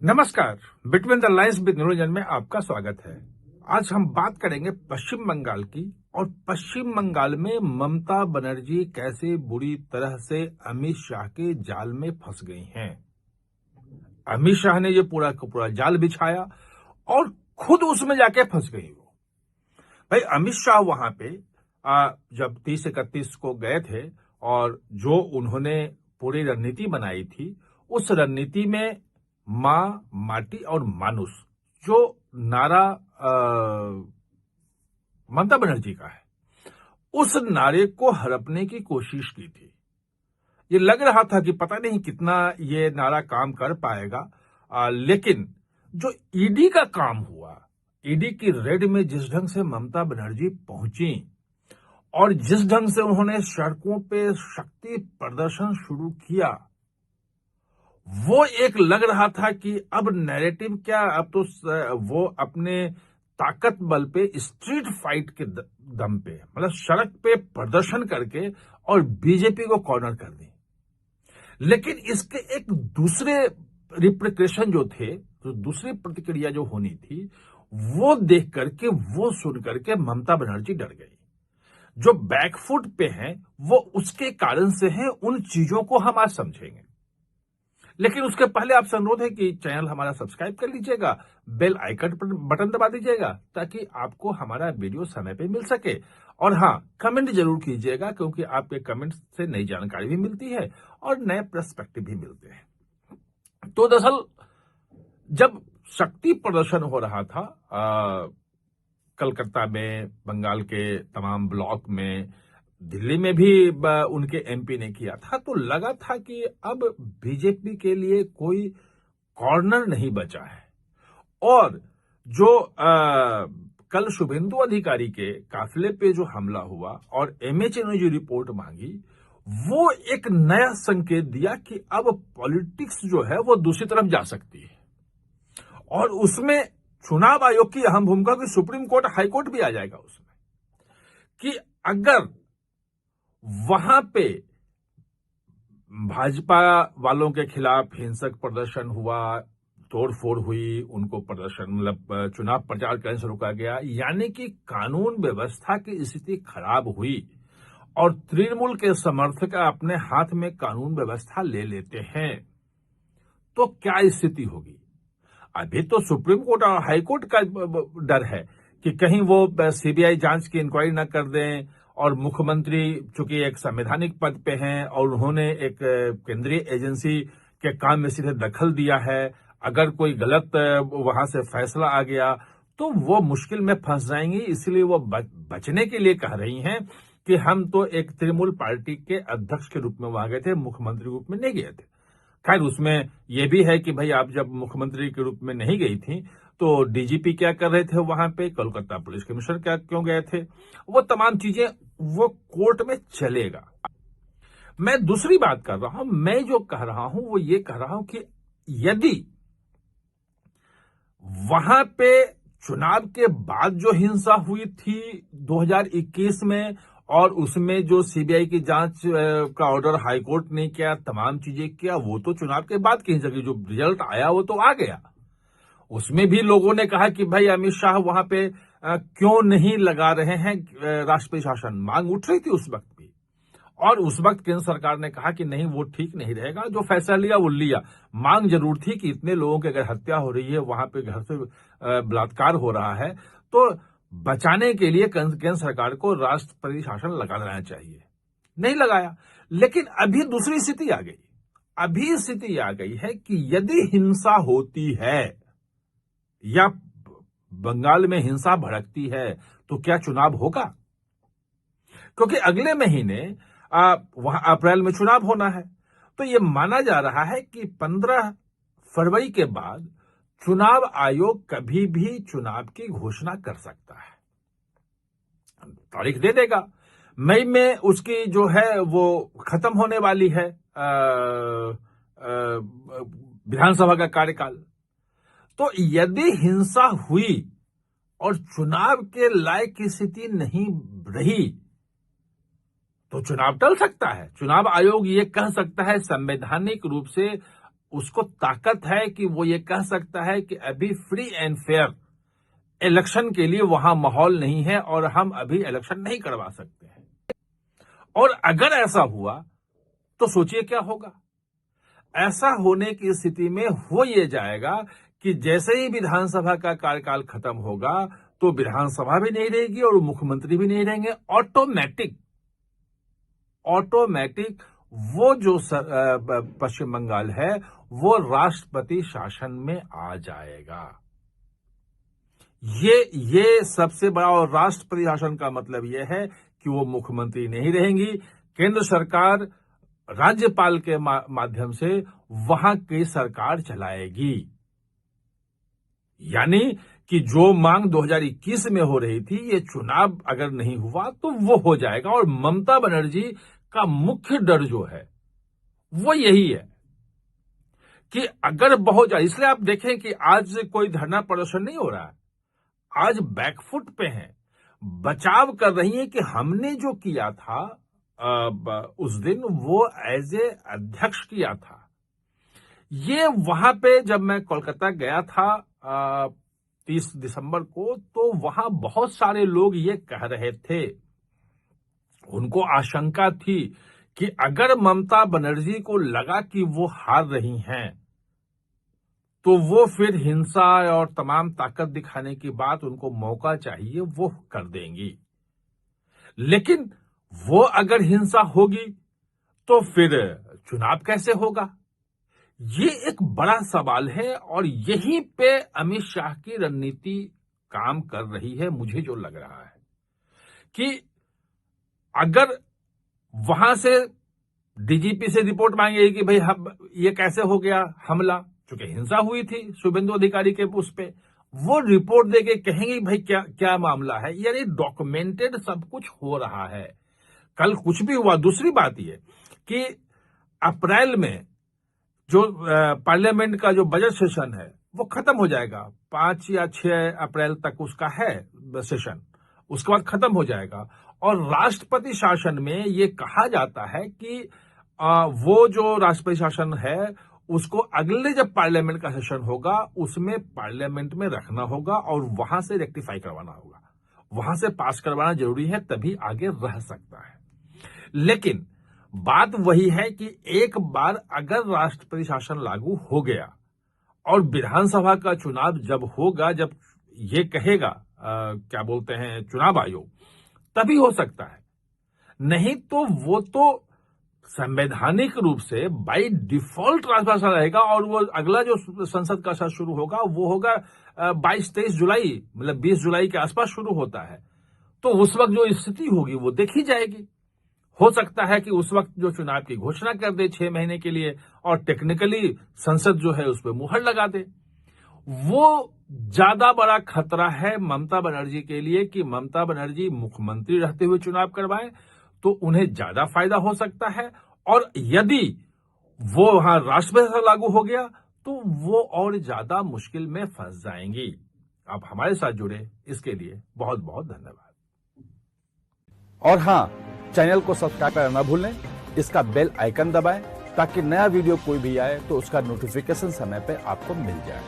नमस्कार, between the lines with निरोजन में आपका स्वागत है। आज हम बात करेंगे पश्चिम बंगाल की, और पश्चिम बंगाल में ममता बनर्जी कैसे बुरी तरह से अमित शाह के जाल में फंस गई हैं। अमित शाह ने ये पूरा का पूरा जाल बिछाया और खुद उसमें जाके फंस गई वो। भाई अमित शाह वहां पे जब 30-31 को गए थे और जो उन्होंने पूरी रणनीति बनाई थी, उस रणनीति में मां, माटी और मानुष जो नारा ममता बनर्जी का है, उस नारे को हड़पने की कोशिश की थी। ये लग रहा था कि पता नहीं कितना ये नारा काम कर पाएगा, लेकिन जो ईडी का काम हुआ, ईडी की रेड में जिस ढंग से ममता बनर्जी पहुंची और जिस ढंग से उन्होंने सड़कों पे शक्ति प्रदर्शन शुरू किया, वो एक लग रहा था कि अब नैरेटिव क्या, अब तो वो अपने ताकत बल पे स्ट्रीट फाइट के दम पे, मतलब सड़क पे प्रदर्शन करके और बीजेपी को कॉर्नर कर दी। लेकिन इसके एक दूसरे रिप्रिकॉशन जो थे, तो दूसरी प्रतिक्रिया जो होनी थी, वो देख करके, वो सुन करके ममता बनर्जी डर गई। जो बैकफुट पे हैं, वो उसके कारण से हैं। उन चीजों को हम आज समझेंगे, लेकिन उसके पहले आपसे अनुरोध है कि चैनल हमारा सब्सक्राइब कर लीजिएगा, बेल आइकन पर बटन दबा दीजिएगा ताकि आपको हमारा वीडियो समय पे मिल सके। और हाँ, कमेंट जरूर कीजिएगा, क्योंकि आपके कमेंट से नई जानकारी भी मिलती है और नए पर्सपेक्टिव भी मिलते हैं। तो दरअसल जब शक्ति प्रदर्शन हो रहा था कलकत्ता में, बंगाल के तमाम ब्लॉक में, दिल्ली में भी उनके एमपी ने किया था, तो लगा था कि अब बीजेपी के लिए कोई कॉर्नर नहीं बचा है। और जो कल शुभेंदु अधिकारी के काफिले पे जो हमला हुआ और एमएचए ने जो रिपोर्ट मांगी, वो एक नया संकेत दिया कि अब पॉलिटिक्स जो है वो दूसरी तरफ जा सकती है। और उसमें चुनाव आयोग की अहम भूमिका, कि सुप्रीम कोर्ट, हाई कोर्ट भी आ जाएगा उसमें, कि अगर वहां पे भाजपा वालों के खिलाफ हिंसक प्रदर्शन हुआ, तोड़फोड़ हुई, उनको प्रदर्शन मतलब चुनाव प्रचार करने से रोका गया, यानी कि कानून व्यवस्था की स्थिति खराब हुई और तृणमूल के समर्थक अपने हाथ में कानून व्यवस्था ले लेते हैं, तो क्या स्थिति होगी। अभी तो सुप्रीम कोर्ट और हाई कोर्ट का डर है कि कहीं वो सीबीआई जांच की इंक्वायरी न कर दें, और मुख्यमंत्री चूंकि एक संवैधानिक पद पे हैं और उन्होंने एक केंद्रीय एजेंसी के काम में सीधे दखल दिया है, अगर कोई गलत वहां से फैसला आ गया तो वो मुश्किल में फंस जाएंगी। इसलिए वो बचने के लिए कह रही हैं कि हम तो एक तृणमूल पार्टी के अध्यक्ष के रूप में वहां गए थे, मुख्यमंत्री के रूप में नहीं गए थे। खैर, उसमें यह भी है कि भाई आप जब मुख्यमंत्री के रूप में नहीं गई थी तो डीजीपी क्या कर रहे थे वहां पे, कोलकाता पुलिस कमिश्नर क्या क्यों गए थे, वो तमाम चीजें वो कोर्ट में चलेगा। मैं दूसरी बात कर रहा हूं, मैं जो कह रहा हूं वो ये कह रहा हूं कि यदि वहां पे चुनाव के बाद जो हिंसा हुई थी 2021 में, और उसमें जो सीबीआई की जांच का ऑर्डर हाईकोर्ट ने किया, तमाम चीजें किया, वो तो चुनाव के बाद की हिंसा की जो रिजल्ट आया वो तो आ गया। उसमें भी लोगों ने कहा कि भाई अमित शाह वहां पे क्यों नहीं लगा रहे हैं राष्ट्रपति शासन, मांग उठ रही थी उस वक्त भी। और उस वक्त केंद्र सरकार ने कहा कि नहीं, वो ठीक नहीं रहेगा, जो फैसला लिया वो लिया। मांग जरूर थी कि इतने लोगों की अगर हत्या हो रही है, वहां पे घर से बलात्कार हो रहा है, तो बचाने के लिए केंद्र सरकार को राष्ट्रपति शासन लगा देना चाहिए। नहीं लगाया। लेकिन अभी दूसरी स्थिति आ गई। अभी स्थिति आ गई है कि यदि हिंसा होती है या बंगाल में हिंसा भड़कती है तो क्या चुनाव होगा? क्योंकि अगले महीने वहां अप्रैल में चुनाव होना है। तो यह माना जा रहा है कि 15 फरवरी के बाद चुनाव आयोग कभी भी चुनाव की घोषणा कर सकता है, तारीख दे देगा। मई में उसकी जो है वो खत्म होने वाली है विधानसभा का कार्यकाल। तो यदि हिंसा हुई और चुनाव के लायक की स्थिति नहीं रही तो चुनाव टल सकता है। चुनाव आयोग ये कह सकता है संवैधानिक रूप से उसको ताकत है कि वो ये कह सकता है कि अभी फ्री एंड फेयर इलेक्शन के लिए वहां माहौल नहीं है और हम अभी इलेक्शन नहीं करवा सकते हैं। और अगर ऐसा हुआ तो सोचिए क्या होगा। ऐसा होने की स्थिति में हो ये जाएगा कि जैसे ही विधानसभा का कार्यकाल खत्म होगा तो विधानसभा भी नहीं रहेगी और मुख्यमंत्री भी नहीं रहेंगे। ऑटोमेटिक वो जो पश्चिम बंगाल है वो राष्ट्रपति शासन में आ जाएगा। ये सबसे बड़ा, और राष्ट्रपति शासन का मतलब यह है कि वो मुख्यमंत्री नहीं रहेंगी। केंद्र सरकार राज्यपाल के माध्यम से वहां की सरकार चलाएगी। यानी कि जो मांग 2021 में हो रही थी, ये चुनाव अगर नहीं हुआ तो वो हो जाएगा। और ममता बनर्जी का मुख्य डर जो है वो यही है कि अगर बहुत ज्यादा, इसलिए आप देखें कि आज कोई धरना प्रदर्शन नहीं हो रहा है, आज बैकफुट पे हैं, बचाव कर रही है कि हमने जो किया था उस दिन वो एज ए अध्यक्ष किया था। ये वहां पे जब मैं कोलकाता गया था 30 दिसंबर को, तो वहां बहुत सारे लोग ये कह रहे थे, उनको आशंका थी कि अगर ममता बनर्जी को लगा कि वो हार रही हैं तो वो फिर हिंसा और तमाम ताकत दिखाने की बात, उनको मौका चाहिए वो कर देंगी। लेकिन वो अगर हिंसा होगी तो फिर चुनाव कैसे होगा, ये एक बड़ा सवाल है। और यहीं पे अमित शाह की रणनीति काम कर रही है। मुझे जो लग रहा है कि अगर वहां से डीजीपी से रिपोर्ट मांगेगी कि भाई ये कैसे हो गया हमला, चूंकि हिंसा हुई थी शुभेंदु अधिकारी के उस पे, वो रिपोर्ट देके कहेंगे भाई क्या क्या मामला है। यानी डॉक्यूमेंटेड सब कुछ हो रहा है, कल कुछ भी हुआ। दूसरी बात ये कि अप्रैल में जो पार्लियामेंट का जो बजट सेशन है वो खत्म हो जाएगा, 5 या 6 अप्रैल तक उसका है सेशन, उसके बाद खत्म हो जाएगा। और राष्ट्रपति शासन में ये कहा जाता है कि वो जो राष्ट्रपति शासन है उसको अगले जब पार्लियामेंट का सेशन होगा उसमें पार्लियामेंट में रखना होगा और वहां से रेक्टिफाई करवाना होगा, वहां से पास करवाना जरूरी है, तभी आगे रह सकता है। लेकिन बात वही है कि एक बार अगर राष्ट्रपति शासन लागू हो गया और विधानसभा का चुनाव जब होगा, जब ये कहेगा क्या बोलते हैं चुनाव आयोग, तभी हो सकता है। नहीं तो वो तो संवैधानिक रूप से बाय डिफॉल्ट राष्ट्रपति शासन रहेगा और वो अगला जो संसद का सत्र शुरू होगा वो होगा 22-23 जुलाई, मतलब 20 जुलाई के आसपास शुरू होता है। तो उस वक्त जो स्थिति होगी वो देखी जाएगी। हो सकता है कि उस वक्त जो चुनाव की घोषणा कर दे 6 महीने के लिए और टेक्निकली संसद जो है उस पर मुहर लगा दे। वो ज्यादा बड़ा खतरा है ममता बनर्जी के लिए कि ममता बनर्जी मुख्यमंत्री रहते हुए चुनाव करवाएं तो उन्हें ज्यादा फायदा हो सकता है। और यदि वो वहां राष्ट्रपति शासन लागू हो गया तो वो और ज्यादा मुश्किल में फंस जाएंगी। आप हमारे साथ जुड़े इसके लिए बहुत बहुत धन्यवाद। और हां, चैनल को सब्सक्राइब करना ना भूलें, इसका बेल आइकन दबाएं ताकि नया वीडियो कोई भी आए तो उसका नोटिफिकेशन समय पे आपको मिल जाए।